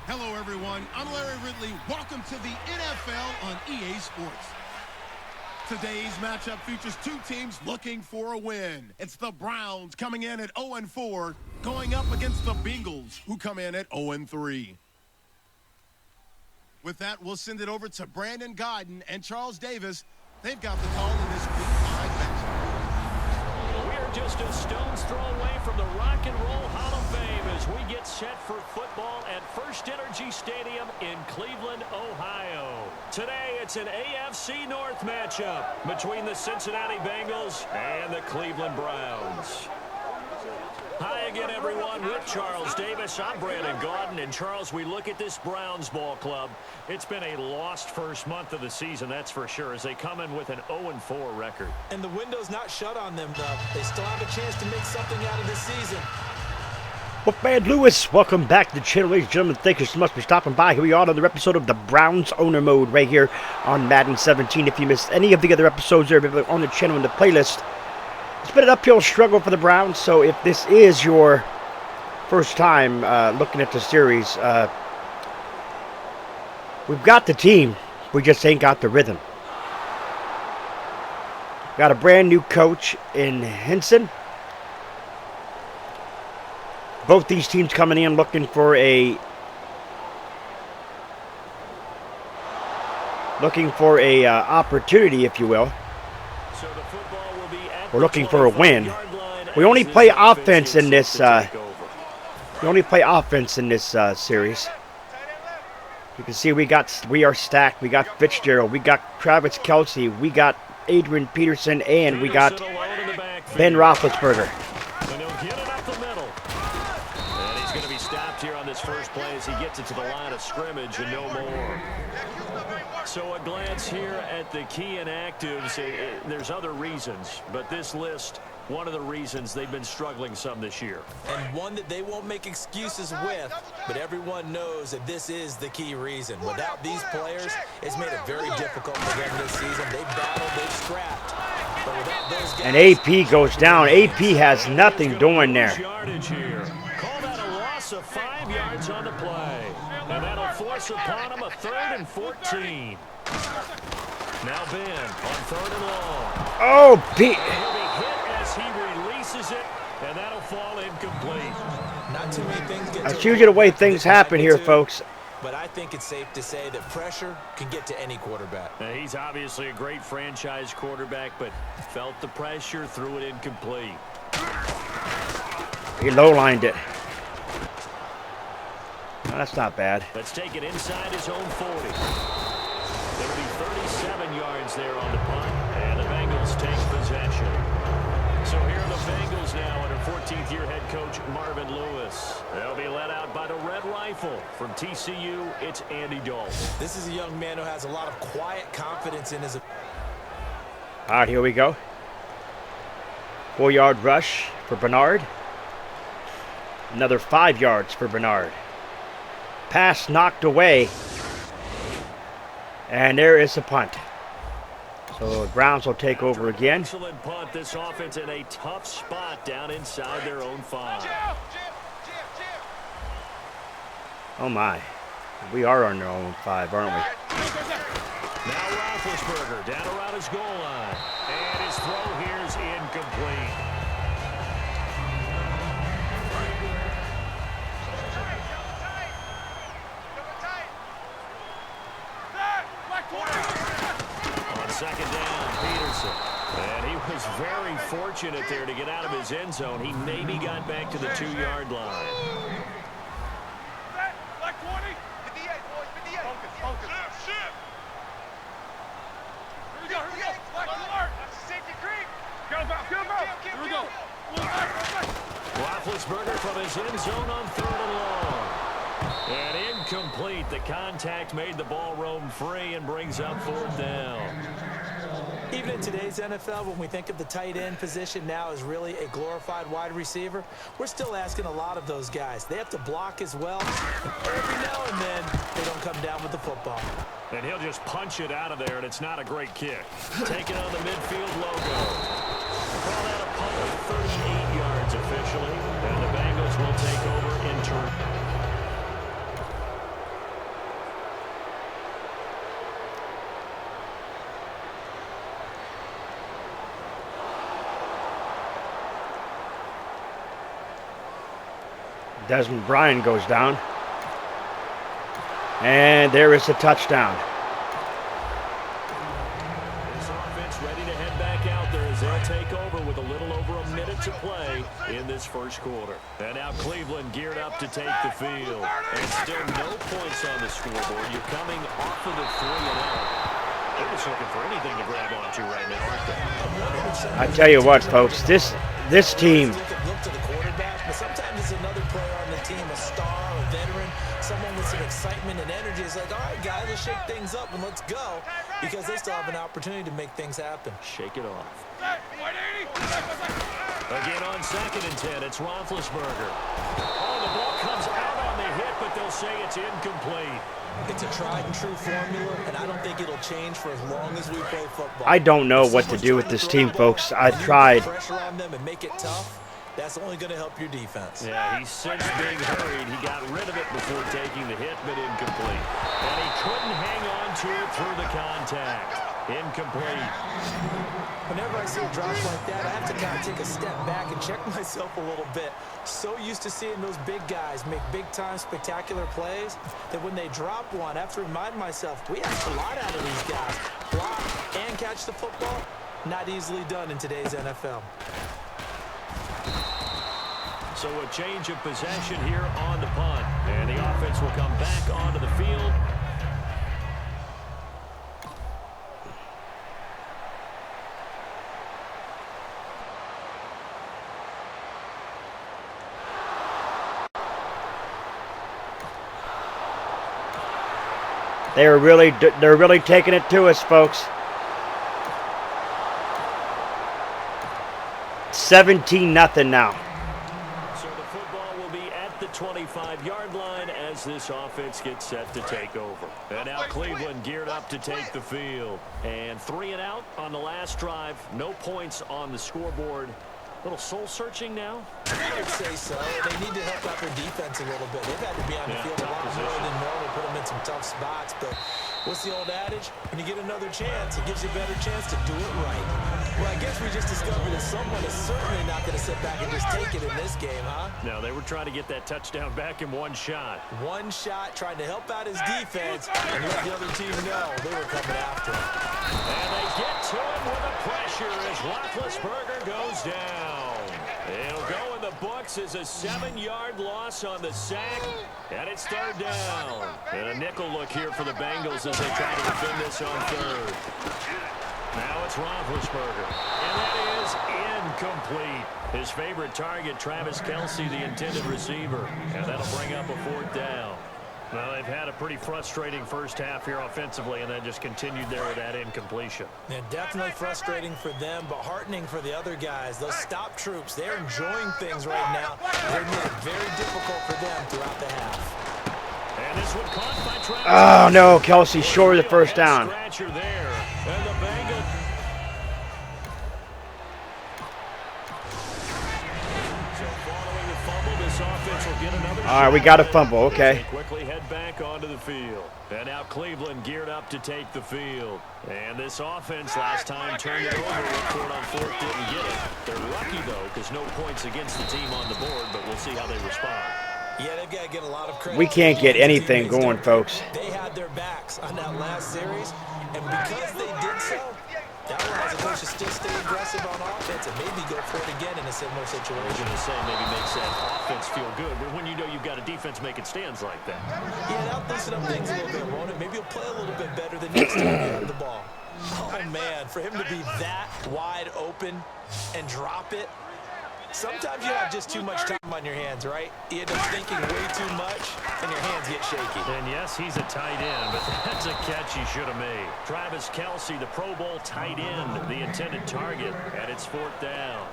Hello, everyone. I'm Larry Ridley. Welcome to the NFL on EA Sports. Today's matchup features two teams looking for a win. It's the Browns coming in at 0-4, going up against the Bengals, who come in at 0-3. With that, we'll send it over to Brandon Godden and Charles Davis. They've got the call in this Week 5 matchup. We're just a stone's throw away from the Rock and Roll Hall of Fame as we get set for football at First Energy Stadium in Cleveland, Ohio. Today, it's an AFC North matchup between the Cincinnati Bengals and the Cleveland Browns. Hi again, everyone. With Charles Davis, I'm Brandon Gaudin. And Charles, we look at this Browns ball club. It's been a lost first month of the season, that's for sure, as they come in with an 0-4 record. And the window's not shut on them, though. They still have a chance to make something out of this season. Wolfman Lewis, welcome back to the channel, ladies and gentlemen. Thank you so much for stopping by. Here we are on another episode of the Browns Owner Mode right here on Madden 17. If you missed any of the other episodes, they're available on the channel in the playlist. It's been an uphill struggle for the Browns, so if this is your first time looking at the series, we've got the team, we just ain't got the rhythm. Got a brand new coach in Henson. Both these teams coming in looking for a opportunity, if you will. We're looking for a win. We only play offense in this. Series. You can see we are stacked. We got Fitzgerald. We got Travis Kelce. We got Adrian Peterson, and we got Ben Roethlisberger. Going to be stopped here on this first play as he gets it to the line of scrimmage and no more. So a glance here at the key inactives. There's other reasons, but this list, one of the reasons they've been struggling some this year. And one that they won't make excuses with, but everyone knows that this is the key reason. Without these players, it's made it very difficult for them this season. They've battled, they've scrapped. But without those guys, and AP goes down. AP has nothing doing there. Of 5 yards on the play, and that'll force upon him a 3rd and 14. Now Ben on 3rd and long. Oh, Pete! He'll be hit as he releases it, and that'll fall incomplete. Not too many things get. That's usually the way things happen here, folks. But I think it's safe to say that pressure can get to any quarterback. Now, he's obviously a great franchise quarterback, but felt the pressure, threw it incomplete. He low-lined it. No, that's not bad. Let's take it inside his own 40. It'll be 37 yards there on the punt, and the Bengals take possession. So here are the Bengals now under 14th-year head coach Marvin Lewis. They'll be led out by the Red Rifle. From TCU, it's Andy Dalton. This is a young man who has a lot of quiet confidence in his... All right, here we go. 4-yard rush for Bernard. Another 5 yards for Bernard. Pass knocked away. And there is a punt. So the Browns will take over again. Excellent punt. This offense in a tough spot down inside their own 5. Oh my. We are on their own 5, aren't we? Now Roethlisberger down around his goal line. And his throw here is incomplete. Second down, Peterson. And he was very fortunate there to get out of his end zone. He maybe got back to the 2-yard line. Black 20. 58, boys, 58. Focus. Shift. Here we go. Black alert. That's the safety creep. Get him out. Here we go. Roethlisberger from his end zone on 3rd and long. And incomplete. The contact made the ball roam free and brings up 4th down. Even in today's NFL, when we think of the tight end position now as really a glorified wide receiver, we're still asking a lot of those guys. They have to block as well. Every now and then, they don't come down with the football. And he'll just punch it out of there, and it's not a great kick. Taking on the midfield logo. Call that a punt of 38 yards officially, and the Bengals will take over in turn. Desmond Bryan goes down. And there is a touchdown. This offense ready to head back out there as they'll take over with a little over a minute to play in this first quarter. And now Cleveland geared up to take the field. And still no points on the scoreboard. You're coming off of the 3-and-out. They're just looking for anything to grab onto right now, aren't they? I tell you what, folks, this team. Look to the quarterback, but sometimes it's another player on the team, a star, a veteran, someone with some excitement and energy. It's like, all right, guys, let's shake things up and let's go, because they still have an opportunity to make things happen. Shake it off. Again on 2nd and 10, it's Roethlisberger. Oh, the ball comes out on the hit, but they'll say it's incomplete. It's a tried-and-true formula, and I don't think it'll change for as long as we play football. I don't know what to do with this team, folks. I've tried. Pressure on them and make it tough. That's only going to help your defense. Yeah, he sensed being hurried. He got rid of it before taking the hit, but incomplete. And he couldn't hang on to it through the contact. Incomplete. Whenever I see a drop like that, I have to kind of take a step back and check myself a little bit. So used to seeing those big guys make big-time spectacular plays that when they drop one, I have to remind myself, we ask a lot out of these guys. Block and catch the football, not easily done in today's NFL. So a change of possession here on the punt. And the offense will come back onto the field. They're really taking it to us, folks. 17-0 now. So the football will be at the 25-yard line as this offense gets set to take over. And now Cleveland geared up to take the field. And 3-and-out on the last drive. No points on the scoreboard. A little soul-searching now? I would say so. They need to help out their defense a little bit. They've had to be on the field a lot more than normal, put them in some tough spots. But what's the old adage? When you get another chance, it gives you a better chance to do it right. Well, I guess we just discovered that someone is certainly not going to sit back and just take it in this game, huh? No, they were trying to get that touchdown back in one shot. One shot, trying to help out his defense and let the other team know they were coming after him. And they get to him with the pressure as Roethlisberger goes down. It'll go in the books as a 7-yard loss on the sack, and it's 3rd down. And a nickel look here for the Bengals as they try to defend this on 3rd. Now it's Roethlisberger, and that is incomplete. His favorite target, Travis Kelce, the intended receiver, and that'll bring up a 4th down. Well, they've had a pretty frustrating first half here offensively, and then just continued there with that incompletion. Yeah, definitely frustrating for them, but heartening for the other guys. Those stop troops, they're enjoying things right now. They're made it very difficult for them throughout the half. And this one caught by Travis. Oh, no, Kelce short of the first down. Scratcher there, and the Bengals. So following the fumble, this offense will get another All right, we got a fumble, okay. Quickly head back onto the field. And now Cleveland geared up to take the field. And this offense last time turned it over. Report on 4th didn't get it. They're lucky, though, because no points against the team on the board, but we'll see how they respond. Yeah, they've got to get a lot of credit. We can't get anything going, folks. They had their backs on that last series, and because they did so, that allows the coach to still stay aggressive on offense and maybe go for it again in a similar situation. I was going to say maybe makes that offense feel good, but when you know you've got a defense making stands like that. Yeah, that'll loosen up things a little bit, won't it? Maybe he'll play a little bit better the next time he had the ball. Oh, man, for him to be that wide open and drop it, sometimes you have just too much time on your hands, right? You end up thinking way too much, and your hands get shaky. And yes, he's a tight end, but that's a catch he should have made. Travis Kelce, the Pro Bowl tight end, the intended target, and it's 4th down.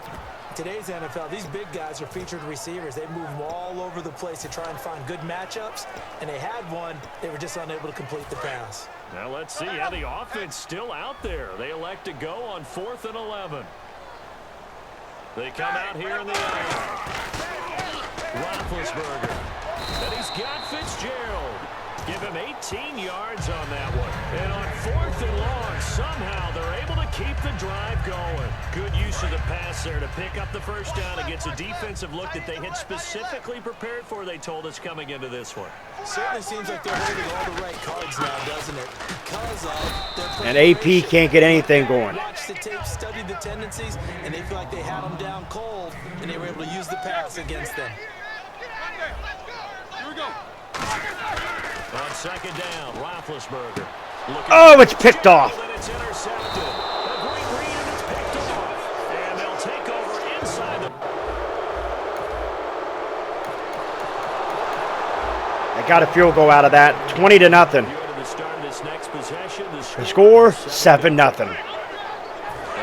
Today's NFL, these big guys are featured receivers. They move them all over the place to try and find good matchups, and they had one. They were just unable to complete the pass. Now let's see how the offense still out there. They elect to go on 4th and 11. They come out here in the air. Roethlisberger. And he's got Fitzgerald. Give him 18 yards on that one. And on 4th and long, somehow they're able to keep the drive going. Good use of the pass there to pick up the first down against a defensive look that they had specifically prepared for, they told us, coming into this one. Certainly seems like they're holding all the right cards now, doesn't it? Because of their And AP can't get anything going. Watched the tape, studied the tendencies, and they feel like they had them down cold, and they were able to use the pass against them. Here we go. On second down, Roethlisberger. Oh, it's picked off. And it's intercepted. A great read, and it's picked off. And they'll take over inside the... They got a field goal out of that. 20-0. The start of this next possession, The score, 7-0. And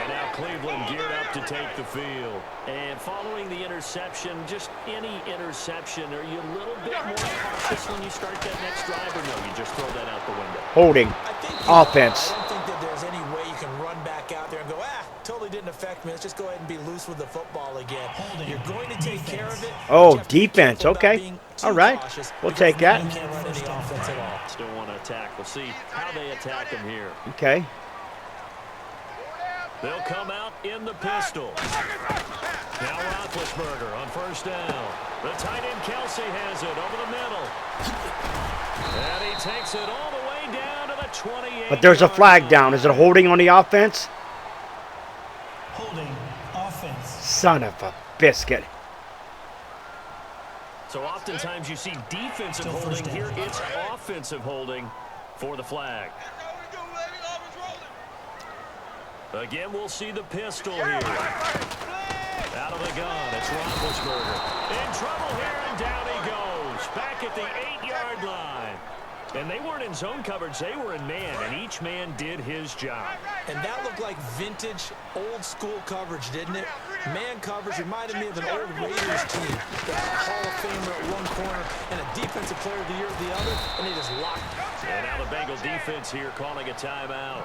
now Cleveland geared up to take the field. And following the interception, just any interception, are you a little bit more cautious when you start that next drive, or no, you just throw that out the window? Holding. I think Offense. I don't think that there's any way you can run back out there and go, totally didn't affect me. Let's just go ahead and be loose with the football again. You're going to take care of it. Oh, defense. Okay. All right. We'll take that. You can't run any offense at all. Still want to attack. We'll see how they attack him here. Okay. They'll come out in the pistol. Now Roethlisberger on first down. The tight end Kelsey has it over the middle. And he takes it all the way down to the 28. But there's a flag down. Is it holding on the offense? Holding offense. Son of a biscuit. So oftentimes you see defensive holding. Here it's offensive holding for the flag. Again, we'll see the pistol here. Out of the gun, it's Roethlisberger. In trouble here, and down he goes. Back at the 8-yard line. And they weren't in zone coverage, they were in man, and each man did his job. And that looked like vintage, old-school coverage, didn't it? Man coverage reminded me of an old Raiders team. They had a Hall of Famer at one corner and a Defensive Player of the Year at the other, and they just locked it. And now the Bengal defense here calling a timeout.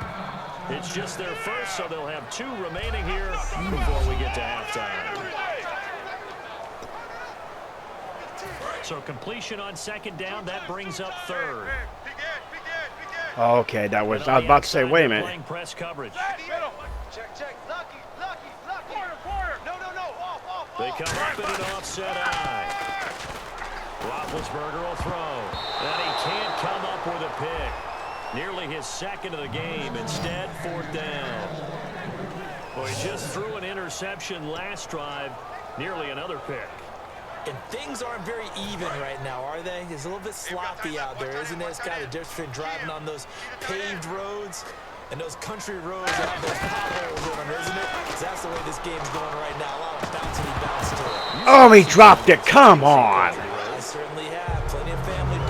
It's just their first, so they'll have 2 remaining here before we get to halftime. So completion on second down, that brings up third. Okay, that was... I was about to say, wait a minute. Playing press coverage. Check. Lucky. Corner. No. Off. They come up in an offset eye. Roethlisberger will throw. And he can't come up with a pick. Nearly his second of the game. Instead, fourth down. Well, he just threw an interception last drive. Nearly another pick. And things aren't very even right now, are they? It's a little bit sloppy out there, isn't it? It's kind of different between driving on those paved roads and those country roads that have those potholes in them, isn't it? 'Cause that's the way this game's going right now. A lot of bounce to it. Oh, he dropped it. Come on. I certainly have. Plenty of family.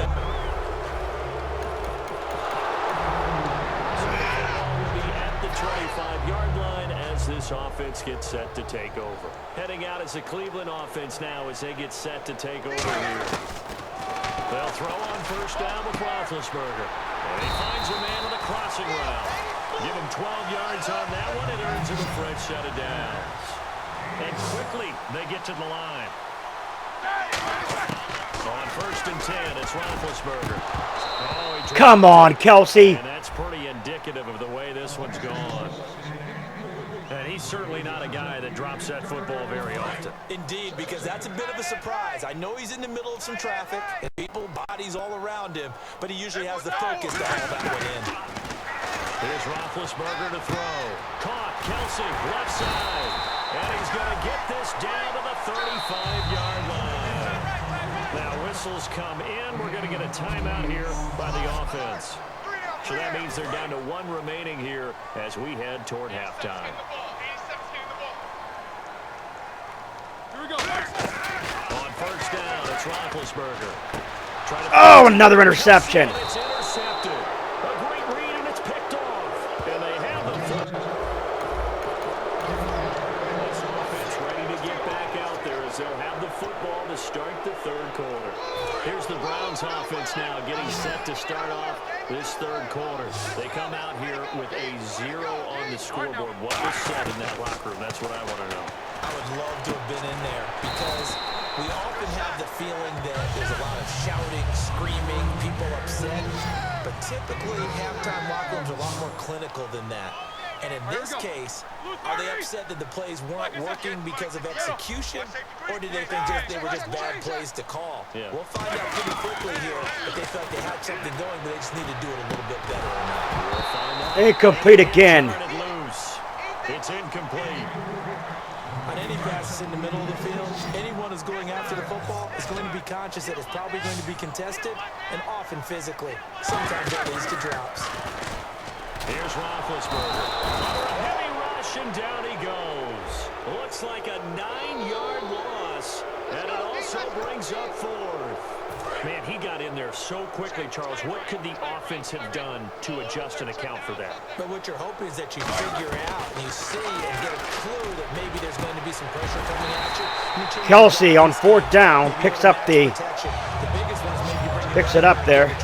At the 25-yard line as this offense gets set to take over. Heading out as the Cleveland offense now as they get set to take over here. They'll throw on first down with Roethlisberger. And he finds a man with a crossing route. Give him 12 yards on that one. It earns him a fresh set of downs. And quickly they get to the line. On first and 10, it's Roethlisberger. Oh, he Come on, Kelsey. and that's pretty indicative of the way this one's gone. And he's certainly not a guy that drops that football very often. Indeed, because that's a bit of a surprise. I know he's in the middle of some traffic and people, bodies all around him, but he usually has the focus to haul that one in. Here's Roethlisberger to throw. Caught, Kelsey, left side. And he's going to get this down to the 35-yard line. Now whistles come in. We're going to get a timeout here by the offense. So that means they're down to 1 remaining here as we head toward halftime. Here we go. On first down, it's Roethlisberger. Oh, another interception. It's intercepted. A great read, and it's picked off. And they have the foot. This offense ready to get back out there as they'll have the football to start the third quarter. Here's the Browns offense now getting set to start off this third quarter. They come out here with a 0 on the scoreboard. What was said in that locker room? That's what I want to know. I would love to have been in there because we often have the feeling that there's a lot of shouting, screaming, people upset. But typically, halftime locker rooms are a lot more clinical than that. And in this case, are they upset that the plays weren't working because of execution, or do they think they were just bad plays to call? Yeah. We'll find out pretty quickly here if they felt they had something going, but they just need to do it a little bit better or not. We'll find out. Incomplete again. Turn it loose. It's incomplete. On any passes in the middle of the field, anyone who's going after the football is going to be conscious that it's probably going to be contested and often physically. Sometimes that leads to drops. Here's Roethlisberger. Under a heavy rush, and down he goes. Looks like a 9-yard loss, and it also brings up 4th. Man, he got in there so quickly, Charles. What could the offense have done to adjust and account for that? But what you're hoping is that you figure out and you see and get a clue that maybe there's going to be some pressure coming at you. Kelsey on 4th down picks up the picks it up there. But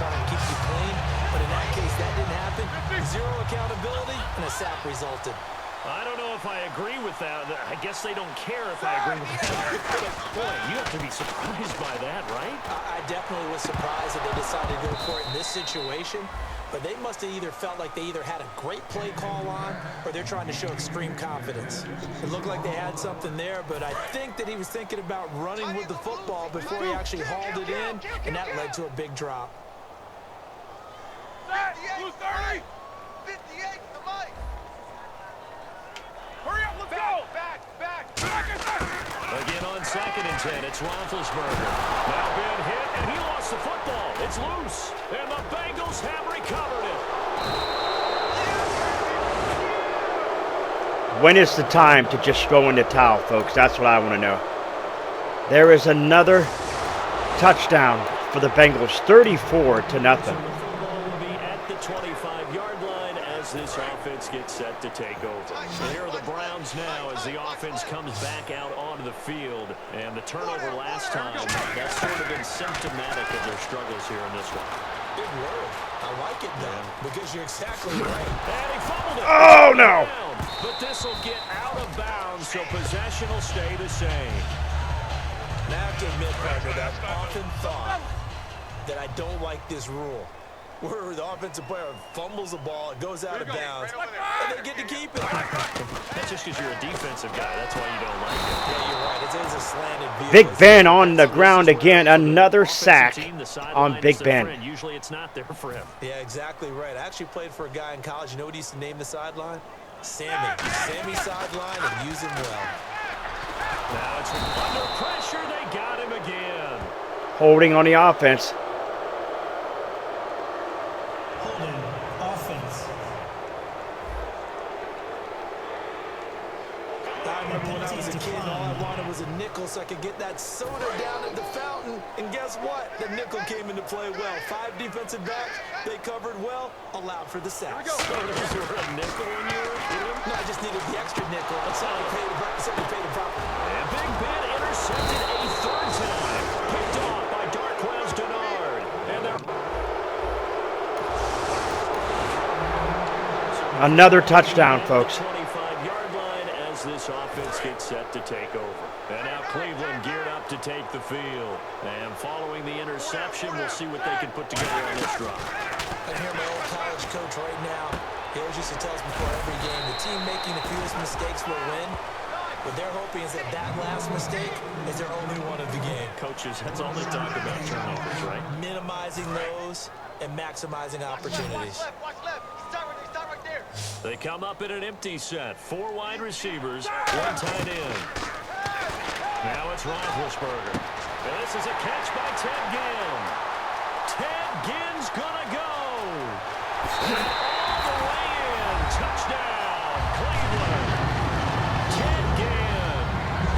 in that case, that didn't happen. Zero accountability, and a sack resulted. I don't know if I agree with that. I guess they don't care if I agree with that. Boy, you have to be surprised by that, right? I definitely was surprised that they decided to go for it in this situation. But they must have either felt like they either had a great play call on or they're trying to show extreme confidence. It looked like they had something there, but I think that he was thinking about running with the football before he actually hauled it in, and that led to a big drop. 230! 58 to Mike! Hurry up, let's go! Back! Again on 2nd and 10, it's Roethlisberger. Now been hit, and he lost the football. It's loose, and the Bengals have recovered it. When is the time to just throw in the towel, folks? That's what I want to know. There is another touchdown for the Bengals, 34-0. The football will be at the 25-yard line as this offense gets set to take over. And here are the Browns now as the offense comes back out onto the field. And the turnover last time, that's sort of been symptomatic of their struggles here in this one. Big word. I like it, though, because you're exactly right. And he fumbled it. Oh, no. But this will get out of bounds, so possession will stay the same. Now I have to admit, partner, that I've often thought that I don't like this rule, where the offensive player fumbles the ball, it goes out of bounds, and they get to keep it. That's just because you're a defensive guy. That's why you don't like it. Yeah, you're right. It is a slanted view. Big Ben on the ground again. Another sack on Big Ben. Usually it's not there for him. Yeah, exactly right. I actually played for a guy in college. You know what he used to name the sideline? Sammy. Sammy sideline, and use him well. Now it's under pressure. They got him again. Holding on the offense. Holding offense. I remember when I was a kid, all I wanted was a nickel so I could get that soda down at the fountain. And guess what? The nickel came into play well. 5 defensive backs, they covered well, allowed for the sacks. So those were a nickel when you were a kid? No, I just needed the extra nickel. That's how I paid the property. And Big Ben intercepted a 3rd time. Picked off by Darquez Denard. And they're... Another touchdown, folks. 25-yard line as this offense gets set to take over. And now Cleveland geared up to take the field. And following the interception, we'll see what they can put together on this drive. I hear my old college coach right now. He always used to tell us before every game, the team making the fewest mistakes will win. What they're hoping is that last mistake is their only one of the game. Coaches, that's all they talk about, turnovers, right? Minimizing those and maximizing opportunities. Watch left. Start right there. They come up in an empty set. 4 wide receivers, 1 tight end. Now it's Roethlisberger. And this is a catch by Ted Ginn. Ted Ginn's gonna go. All the way in. Touchdown, Cleveland. Ted Ginn,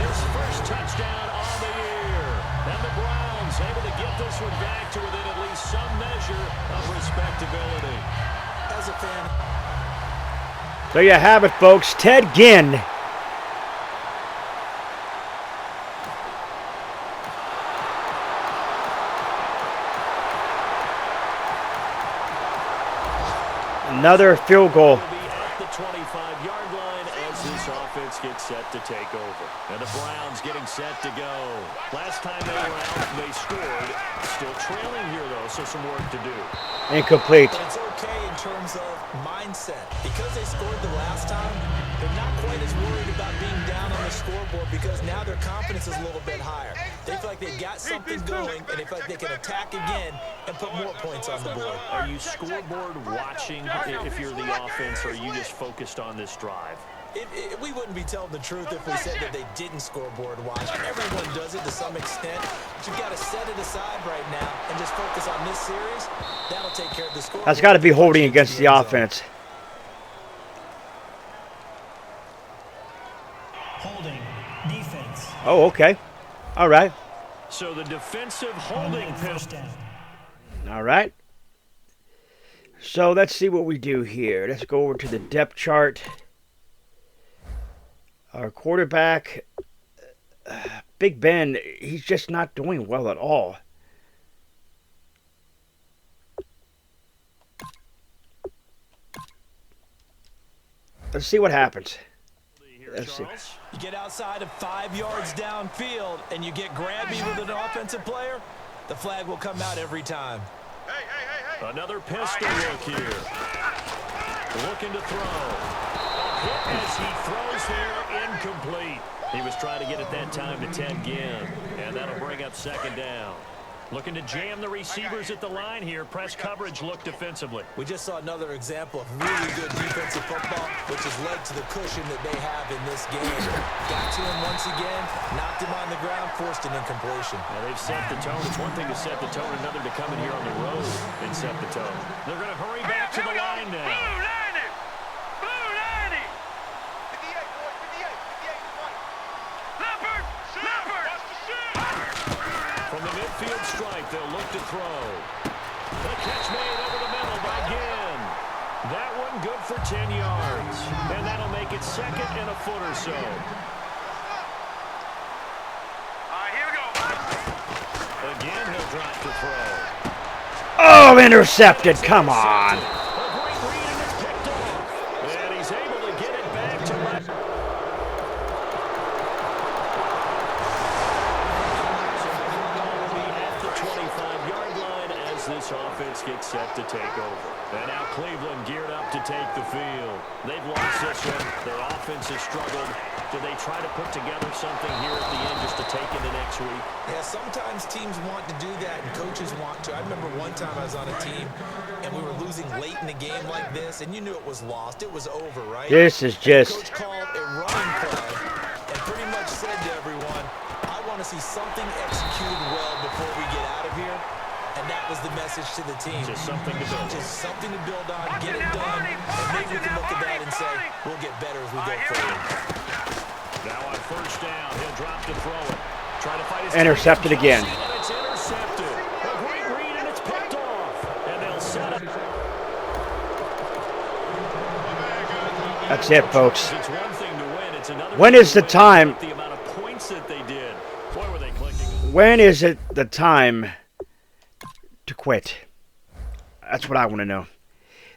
his first touchdown on the year. And the Browns able to get this one back to within at least some measure of respectability. As a fan, There you have it, folks. Ted Ginn. Another field goal. Will be at the 25-yard line as this offense gets set to take over. And the Browns getting set to go. Last time they were out, they scored. Still trailing here, though, so some work to do. Incomplete. But it's okay in terms of mindset. Because they scored the last time, they're not quite as worried about being down on the scoreboard because now their confidence is a little bit higher. They feel like they've got something going, and they feel like they can attack again and put more points on the board. Are you scoreboard watching if you're the offense, or are you just focused on this drive? We wouldn't be telling the truth if we said that they didn't scoreboard watch. Everyone does it to some extent. But you've got to set it aside right now and just focus on this series. That'll take care of the score. That's got to be holding against the offense. Holding. Defense. Oh, okay. All right. So the defensive holding First down. All right. So let's see what we do here. Let's go over to the depth chart. Our quarterback, Big Ben, he's just not doing well at all. Let's see what happens. Let's see. You get outside of 5 yards downfield and you get grabby with an offensive player, the flag will come out every time. Another pistol look here. Looking to throw. A hit as he throws there, incomplete. He was trying to get it that time to 10 again, and that'll bring up second down. Looking to jam the receivers at the line here. Press coverage look defensively. We just saw another example of really good defensive football, which has led to the cushion that they have in this game. Got to him once again, knocked him on the ground, forced an incompletion. Now they've set the tone. It's one thing to set the tone, another to come in here on the road and set the tone. They're going to hurry back to the line now. From the midfield stripe, they'll look to throw. The catch made over the middle by Ginn. That one good for 10 yards. And that'll make it second and a foot or so. Here we go. Again, he'll drop to throw. Oh, intercepted. Come on. A great read and it's picked off. And he's able to get it back to left. This offense gets set to take over. And now Cleveland geared up to take the field. They've lost this one. Their offense has struggled. Do they try to put together something here at the end just to take into next week? Yeah, sometimes teams want to do that and coaches want to. I remember one time I was on a team and we were losing late in the game like this, and you knew it was lost. It was over, right? This is just... Coach called a running play and pretty much said to everyone, I want to see something executed well before we get out of here. And that was the message to the team. Just something to build. Just something to build on, get it done, and maybe we can look at that and say, we'll get better as we go forward. Now on first down, he'll drop to throw it. Try to fight his Intercepted again. And it's intercepted. A great read, and it's picked off. And they'll set it. That's it, folks. It's one thing to win. It's another When is the time? The amount of points that they did. Boy, were they clicking. When is it the time to quit? That's what I want to know.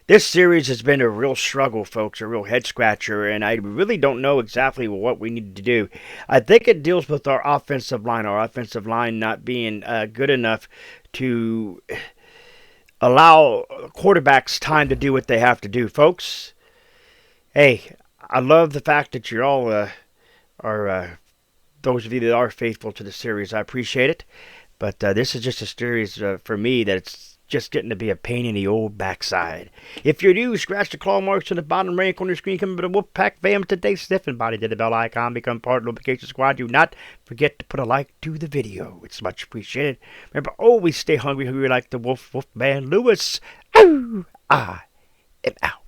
This series has been a real struggle, folks, a real head scratcher, and I really don't know exactly what we need to do. I think it deals with our offensive line not being good enough to allow quarterbacks time to do what they have to do, folks. Hey, I love the fact that you're all are those of you that are faithful to the series. I appreciate it. But this is just a series for me that's just getting to be a pain in the old backside. If you're new, scratch the claw marks on the bottom right corner of the screen. Come to the Wolfpack fam today. Sniff and body to the bell icon. Become part of the notification squad. Do not forget to put a like to the video. It's much appreciated. Remember, always stay hungry like the Wolfman Lewis. Ooh, I am out.